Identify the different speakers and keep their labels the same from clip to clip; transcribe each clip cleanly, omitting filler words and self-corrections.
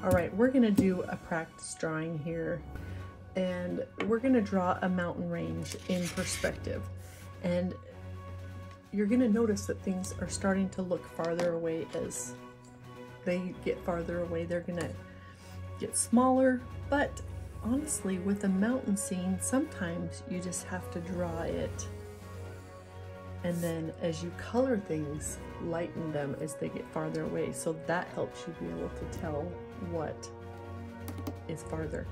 Speaker 1: All right, we're gonna do a practice drawing here, and we're gonna draw a mountain range in perspective. And you're gonna notice that things are starting to look farther away. As they get farther away, they're gonna get smaller. But honestly, with a mountain scene, sometimes you just have to draw it. And then as you color things, lighten them as they get farther away. So that helps you be able to tell what is farther.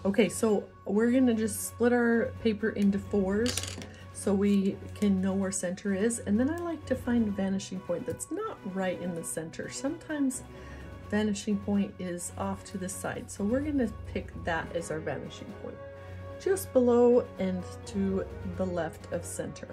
Speaker 1: Okay, so we're gonna just split our paper into 4s so we can know where center is. And then I like to find a vanishing point that's not right in the center. Sometimes vanishing point is off to the side. So we're gonna pick that as our vanishing point, just below and to the left of center.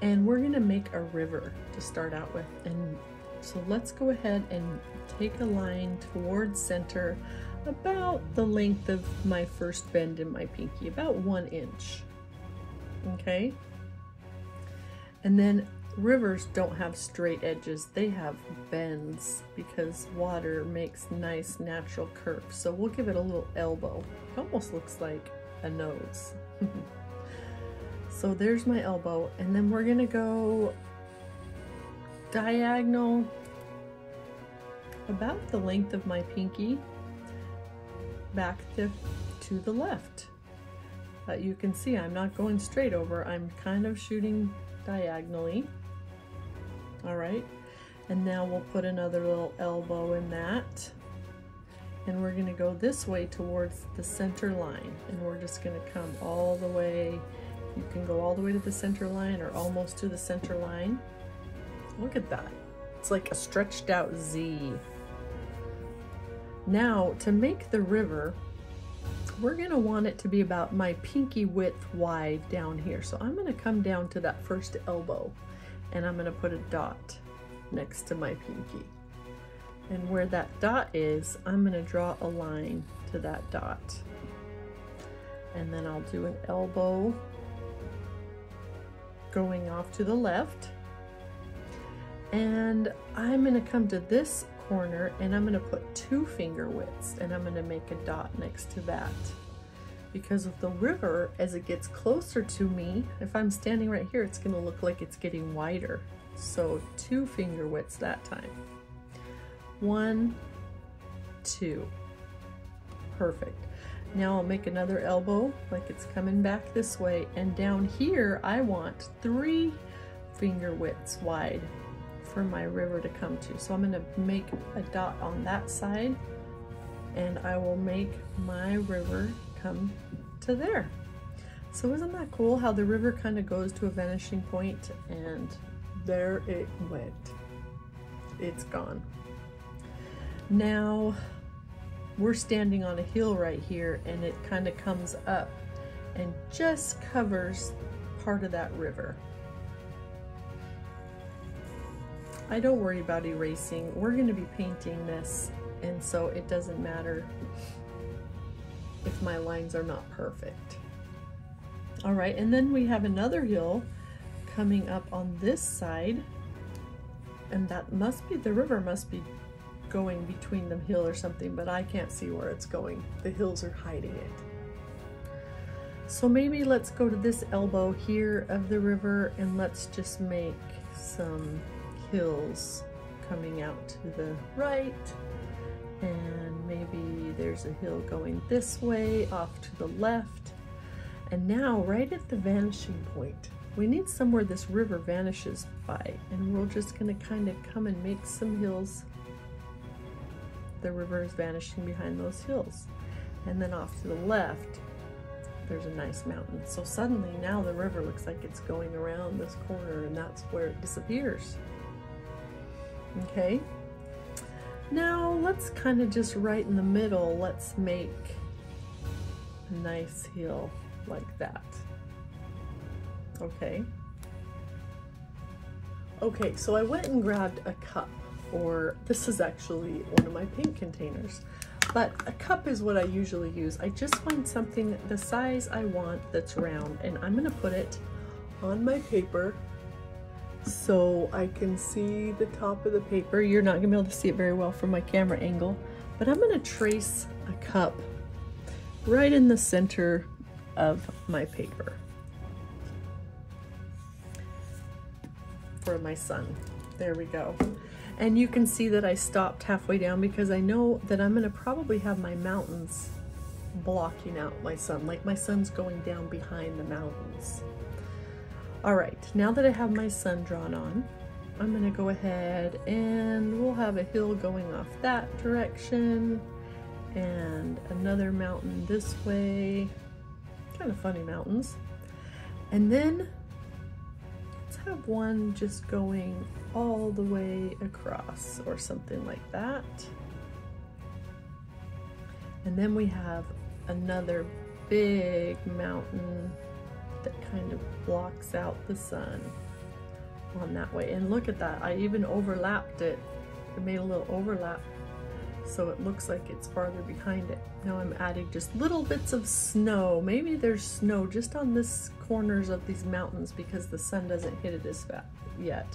Speaker 1: And we're gonna make a river to start out with. And so let's go ahead and take a line towards center, about the length of my first bend in my pinky, about 1 inch. Okay? And then rivers don't have straight edges, they have bends because water makes nice natural curves. So we'll give it a little elbow. It almost looks like a nose. So there's my elbow, and then we're gonna go diagonal about the length of my pinky back to the left. You can see I'm not going straight over, I'm kind of shooting diagonally. All right, and now we'll put another little elbow in that, and we're gonna go this way towards the center line, and we're just gonna come all the way. You can go all the way to the center line or almost to the center line. Look at that. It's like a stretched out Z. Now, to make the river, we're gonna want it to be about my pinky width wide down here. So I'm gonna come down to that first elbow, and I'm gonna put a dot next to my pinky. And where that dot is, I'm gonna draw a line to that dot. And then I'll do an elbow going off to the left. And I'm gonna come to this corner, and I'm gonna put 2 finger widths, and I'm gonna make a dot next to that. Because of the river, as it gets closer to me, if I'm standing right here, it's gonna look like it's getting wider. So 2 finger widths that time. 1, 2. Perfect. Now I'll make another elbow like it's coming back this way, and down here I want 3 finger widths wide for my river to come to. So I'm going to make a dot on that side, and I will make my river come to there. So isn't that cool how the river kind of goes to a vanishing point, and there it went. It's gone. Now we're standing on a hill right here, and it kind of comes up and just covers part of that river. I don't worry about erasing. We're going to be painting this, and so it doesn't matter if my lines are not perfect. All right, and then we have another hill coming up on this side, and that must be, the river must be going between the hill or something, but I can't see where it's going. The hills are hiding it. So maybe let's go to this elbow here of the river, and let's just make some hills coming out to the right, and maybe there's a hill going this way off to the left. And now right at the vanishing point, we need somewhere this river vanishes by, and we're just going to kind of come and make some hills. The river is vanishing behind those hills, and then off to the left there's a nice mountain. So suddenly now the river looks like it's going around this corner, and that's where it disappears. Okay, now let's kind of just right in the middle, let's make a nice hill like that. Okay, so I went and grabbed a cup, or this is actually one of my paint containers, but a cup is what I usually use. I just find something the size I want that's round, and I'm gonna put it on my paper so I can see the top of the paper. You're not gonna be able to see it very well from my camera angle, But I'm gonna trace a cup right in the center of my paper for my sun. There we go. And you can see that I stopped halfway down because I know that I'm gonna probably have my mountains blocking out my sun, like my sun's going down behind the mountains. All right, now that I have my sun drawn on, I'm gonna go ahead and we'll have a hill going off that direction and another mountain this way. Kind of funny mountains. And then let's have one just going all the way across or something like that. And then we have another big mountain that kind of blocks out the sun on that way. And look at that, I even overlapped it. I made a little overlap so it looks like it's farther behind it. Now I'm adding just little bits of snow. Maybe there's snow just on this corners of these mountains because the sun doesn't hit it as fast yet.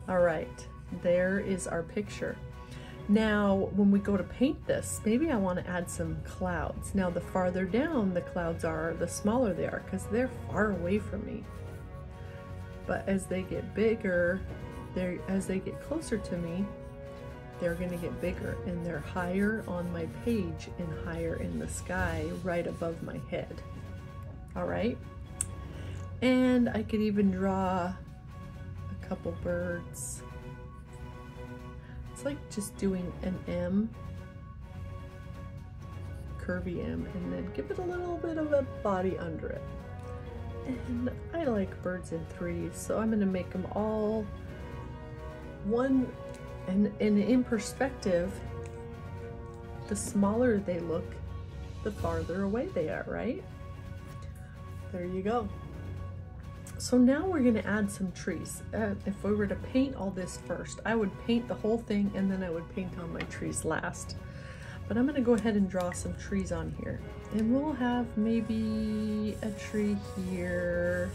Speaker 1: All right, there is our picture. Now, when we go to paint this, maybe I want to add some clouds. Now, the farther down the clouds are, the smaller they are because they're far away from me. But as they get bigger, as they get closer to me, they're going to get bigger and they're higher on my page and higher in the sky right above my head. All right. And I could even draw a couple birds. It's like just doing an M, curvy M, and then give it a little bit of a body under it. And I like birds in threes, so I'm going to make them all one, and in perspective, the smaller they look, the farther away they are, right? There you go. So now we're going to add some trees. If we were to paint all this first, I would paint the whole thing and then I would paint on my trees last. But I'm going to go ahead and draw some trees on here. And we'll have maybe a tree here,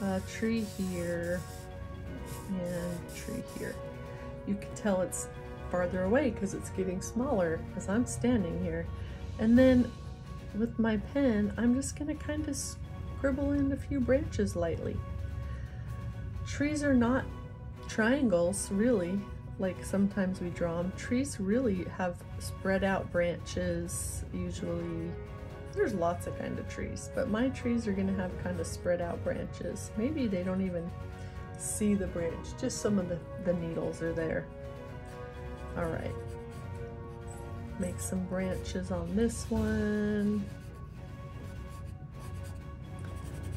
Speaker 1: a tree here, and a tree here. You can tell it's farther away because it's getting smaller as I'm standing here. And then with my pen, I'm just going to kind of scribble in a few branches lightly. Trees are not triangles, really, like sometimes we draw them. Trees really have spread out branches. Usually there's lots of kind of trees, but my trees are going to have kind of spread out branches. Maybe they don't even see the branch, just some of the needles are there. All right, make some branches on this one.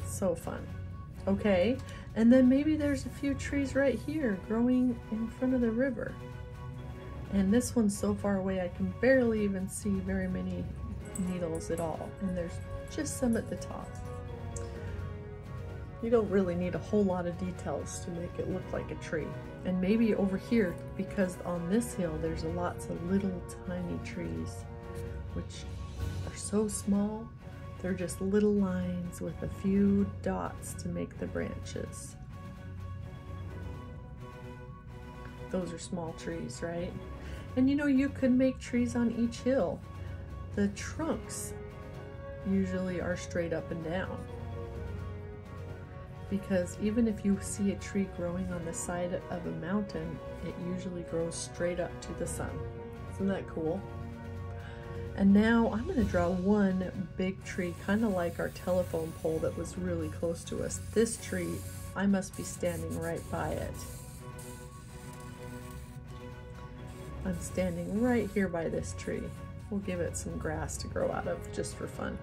Speaker 1: So fun. Okay, and then maybe there's a few trees right here growing in front of the river. And this one's so far away I can barely even see very many needles at all. And there's just some at the top. You don't really need a whole lot of details to make it look like a tree. And maybe over here, because on this hill there's lots of little tiny trees, which are so small. They're just little lines with a few dots to make the branches. Those are small trees, right? And you know, you could make trees on each hill. The trunks usually are straight up and down. Because even if you see a tree growing on the side of a mountain, it usually grows straight up to the sun. Isn't that cool? And now I'm going to draw one big tree, kind of like our telephone pole that was really close to us. This tree, I must be standing right by it. I'm standing right here by this tree. We'll give it some grass to grow out of just for fun.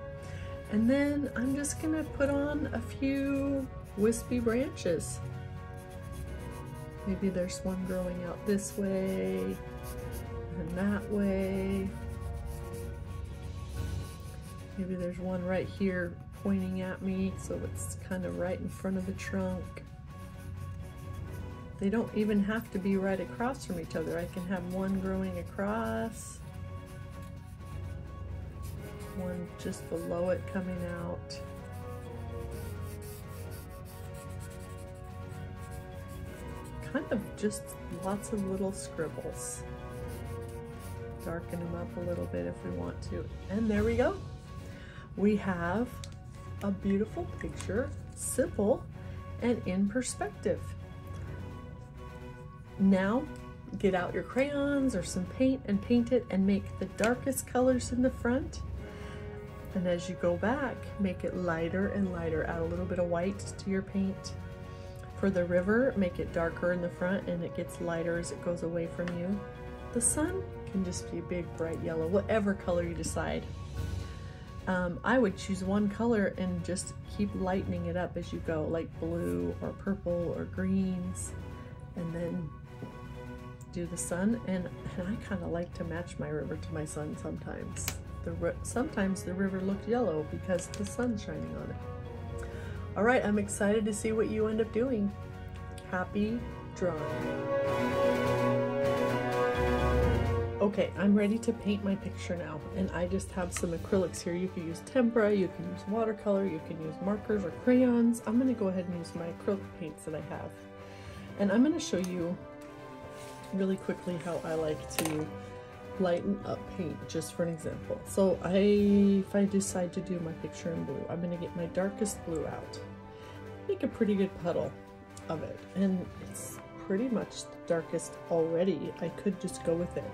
Speaker 1: And then I'm just going to put on a few wispy branches. Maybe there's one growing out this way and that way. Maybe there's one right here pointing at me, so it's kind of right in front of the trunk. They don't even have to be right across from each other. I can have one growing across, one just below it coming out. Kind of just lots of little scribbles. darken them up a little bit if we want to. And there we go. We have a beautiful picture, simple and in perspective. Now get out your crayons or some paint and paint it and make the darkest colors in the front. And as you go back, make it lighter and lighter. Add a little bit of white to your paint. For the river, make it darker in the front and it gets lighter as it goes away from you. The sun can just be a big bright yellow, whatever color you decide. I would choose one color and just keep lightening it up as you go, like blue or purple or greens, and then do the sun. And I kind of like to match my river to my sun sometimes. Sometimes the river looks yellow because the sun's shining on it. All right, I'm excited to see what you end up doing. Happy drawing. Okay, I'm ready to paint my picture now, and I just have some acrylics here. You can use tempera, you can use watercolor, you can use markers or crayons. I'm going to go ahead and use my acrylic paints that I have. And I'm going to show you really quickly how I like to lighten up paint, just for an example. So if I decide to do my picture in blue, I'm going to get my darkest blue out, make a pretty good puddle of it, and it's pretty much the darkest already. I could just go with it,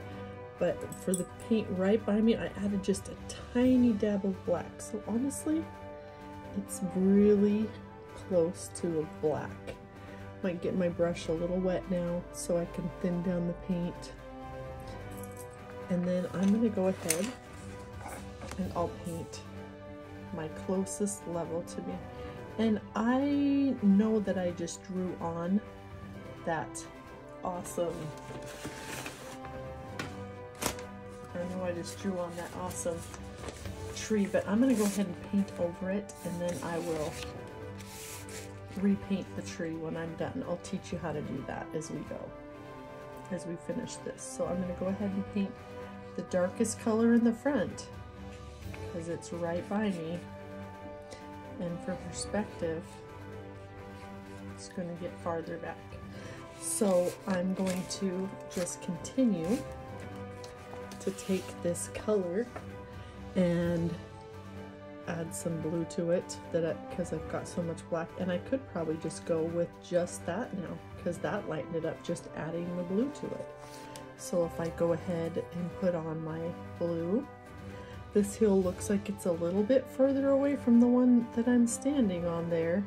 Speaker 1: but for the paint right by me, I added just a tiny dab of black. So honestly, it's really close to a black. Might get my brush a little wet now so I can thin down the paint. And then I'm going to go ahead and I'll paint my closest level to me. And I know that I just drew on that awesome, tree, but I'm going to go ahead and paint over it, and then I will repaint the tree when I'm done. I'll teach you how to do that as we go, as we finish this. So I'm going to go ahead and paint the darkest color in the front because it's right by me, and for perspective it's going to get farther back. So I'm going to just continue to take this color and add some blue to it, because I've got so much black, and I could probably just go with just that now because that lightened it up, just adding the blue to it. So if I go ahead and put on my blue, this hill looks like it's a little bit further away from the one that I'm standing on there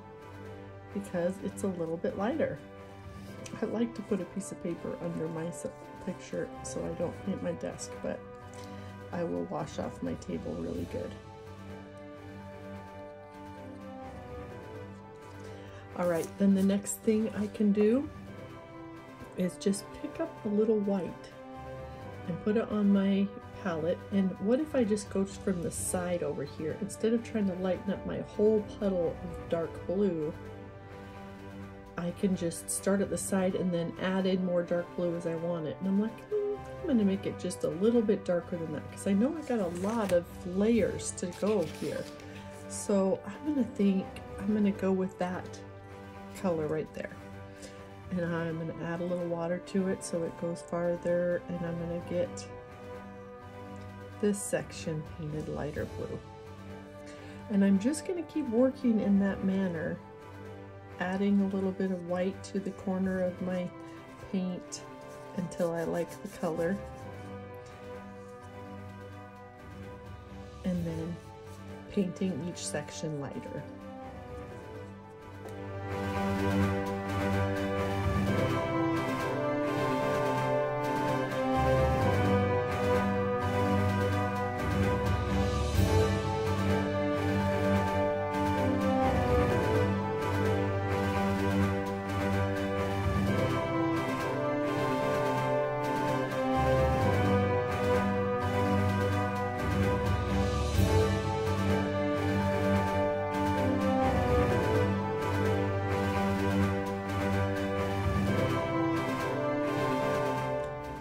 Speaker 1: because it's a little bit lighter. I like to put a piece of paper under my picture so I don't paint my desk, but I will wash off my table really good. All right, then the next thing I can do is just pick up a little white and put it on my palette. And what if I just go from the side over here, instead of trying to lighten up my whole puddle of dark blue, I can just start at the side and then add in more dark blue as I want it. And I'm like, I'm going to make it just a little bit darker than that because I know I got a lot of layers to go here. So I'm going to go with that color right there. And I'm going to add a little water to it so it goes farther, and I'm going to get this section painted lighter blue. And I'm just going to keep working in that manner, adding a little bit of white to the corner of my paint until I like the color. And then painting each section lighter.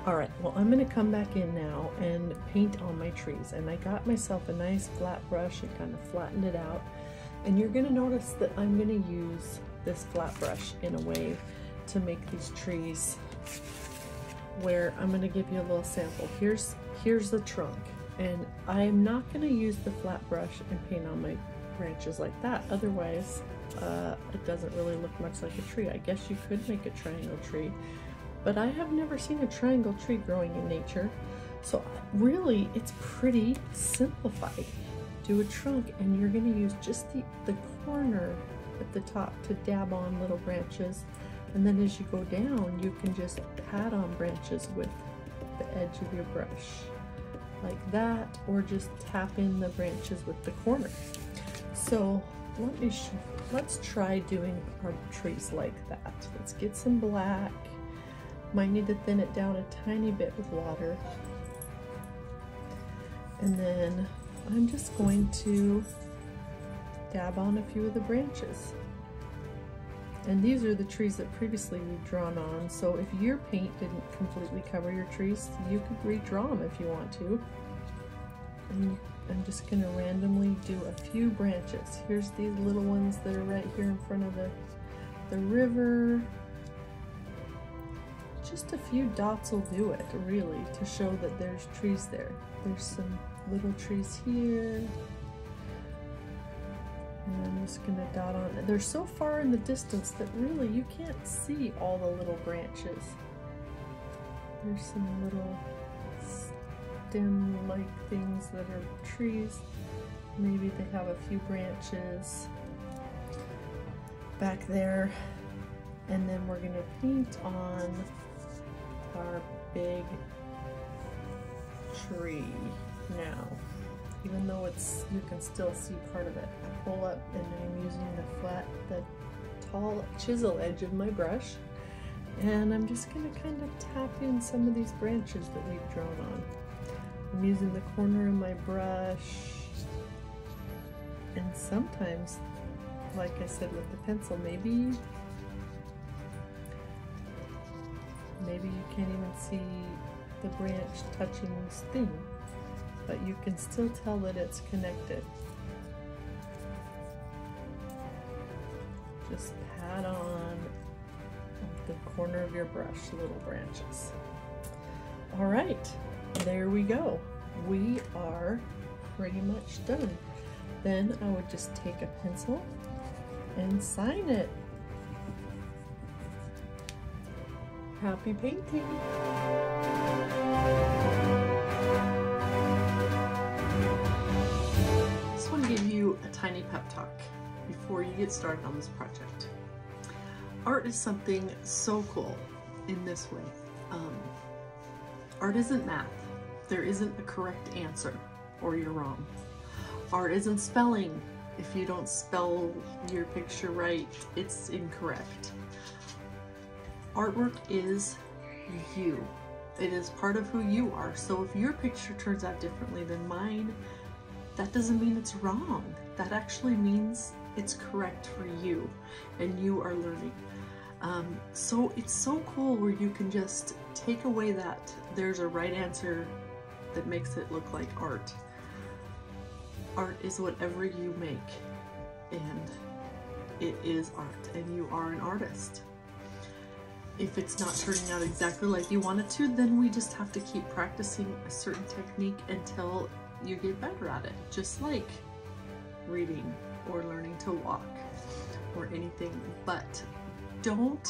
Speaker 1: Alright, well I'm going to come back in now and paint on my trees, and I got myself a nice flat brush and kind of flattened it out, and you're going to notice that I'm going to use this flat brush in a way to make these trees where I'm going to give you a little sample. Here's here's the trunk. And I'm not going to use the flat brush and paint on my branches like that. Otherwise, it doesn't really look much like a tree. I guess you could make a triangle tree, but I have never seen a triangle tree growing in nature. So really, it's pretty simplified. Do a trunk, and you're going to use just the corner at the top to dab on little branches. And then as you go down, you can just pat on branches with the edge of your brush, like that, or just tap in the branches with the corner. So let's try doing our trees like that. Let's get some black. Might need to thin it down a tiny bit with water. And then I'm just going to dab on a few of the branches. And these are the trees that previously we've drawn on. So if your paint didn't completely cover your trees, you could redraw them if you want to. And I'm just gonna randomly do a few branches. Here's these little ones that are right here in front of the river. Just a few dots will do it, really, to show that there's trees there. There's some little trees here. And I'm just gonna dot on. They're so far in the distance that really you can't see all the little branches. There's some little stem-like things that are trees. Maybe they have a few branches back there. And then we're gonna paint on our big tree now. Even though you can still see part of it. I pull up and I'm using the tall chisel edge of my brush, and I'm just gonna kind of tap in some of these branches that we've drawn on. I'm using the corner of my brush, and sometimes, like I said with the pencil, maybe you can't even see the branch touching this thing, but you can still tell that it's connected. Just pat on the corner of your brush, little branches. All right, there we go. We are pretty much done. Then I would just take a pencil and sign it. Happy painting! Just want to give you a tiny pep talk before you get started on this project. Art is something so cool in this way. Art isn't math. There isn't a correct answer, or you're wrong. Art isn't spelling. If you don't spell your picture right, it's incorrect. Artwork is you. It is part of who you are. So if your picture turns out differently than mine, that doesn't mean it's wrong. That actually means it's correct for you, and you are learning. So it's so cool where you can just take away that there's a right answer that makes it look like art. Art is whatever you make, and it is art, and you are an artist. If it's not turning out exactly like you want it to, then we just have to keep practicing a certain technique until you get better at it, just like reading or learning to walk or anything. But don't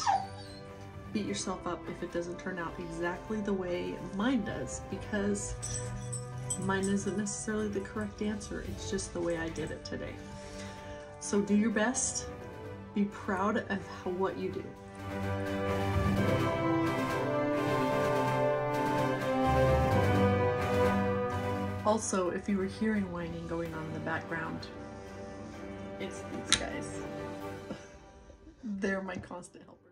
Speaker 1: beat yourself up if it doesn't turn out exactly the way mine does, because mine isn't necessarily the correct answer. It's just the way I did it today. So do your best. Be proud of what you do. Also, if you were hearing whining going on in the background, it's these guys. They're my constant helpers.